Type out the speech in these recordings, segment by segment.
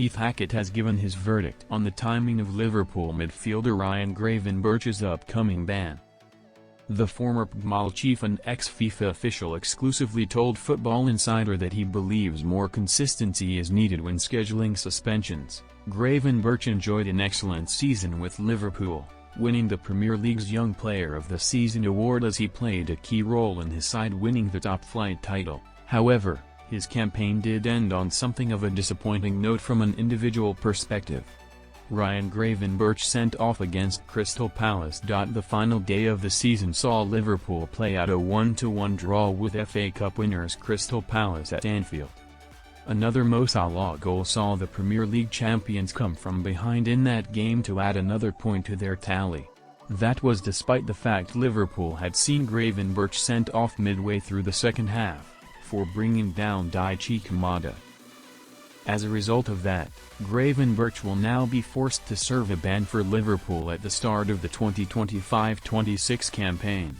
chief Hackett has given his verdict on the timing of Liverpool midfielder Ryan Gravenberch's upcoming ban. The former PGMOL chief and ex-FIFA official exclusively told Football Insider that he believes more consistency is needed when scheduling suspensions. Gravenberch enjoyed an excellent season with Liverpool, winning the Premier League's Young Player of the Season award as he played a key role in his side winning the top-flight title. However, his campaign did end on something of a disappointing note from an individual perspective. Ryan Gravenberch sent off against Crystal Palace. The final day of the season saw Liverpool play out a 1-1 draw with FA Cup winners Crystal Palace at Anfield. Another Mo Salah goal saw the Premier League champions come from behind in that game to add another point to their tally. That was despite the fact Liverpool had seen Gravenberch sent off midway through the second half for bringing down Daichi Kamada. As a result of that, Gravenberch will now be forced to serve a ban for Liverpool at the start of the 2025-26 campaign.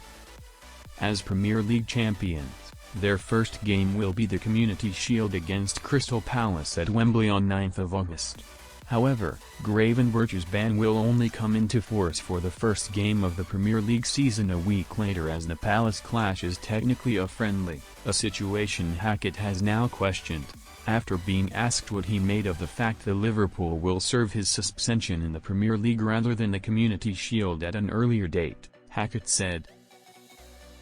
As Premier League champions, their first game will be the Community Shield against Crystal Palace at Wembley on 9th of August. However, Gravenberch's ban will only come into force for the first game of the Premier League season a week later, as the Palace clash is technically a friendly, a situation Hackett has now questioned. After being asked what he made of the fact that Liverpool will serve his suspension in the Premier League rather than the Community Shield at an earlier date, Hackett said,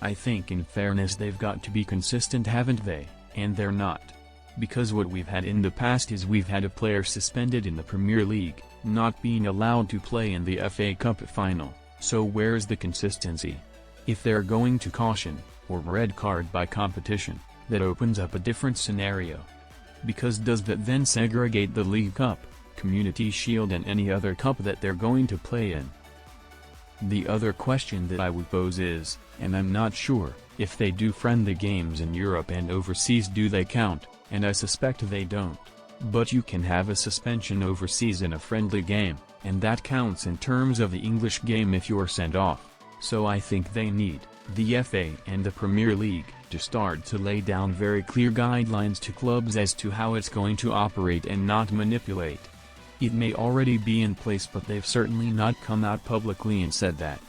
"I think in fairness they've got to be consistent, haven't they? And they're not. Because what we've had in the past is we've had a player suspended in the Premier League, not being allowed to play in the FA Cup final, so where's the consistency? If they're going to caution, or red card by competition, that opens up a different scenario. Because does that then segregate the League Cup, Community Shield and any other cup that they're going to play in?" The other question that I would pose is, and I'm not sure, if they do friendly games in Europe and overseas, do they count? And I suspect they don't. But you can have a suspension overseas in a friendly game, and that counts in terms of the English game if you're sent off. So I think they need, the FA and the Premier League, to start to lay down very clear guidelines to clubs as to how it's going to operate and not manipulate. It may already be in place, but they've certainly not come out publicly and said that.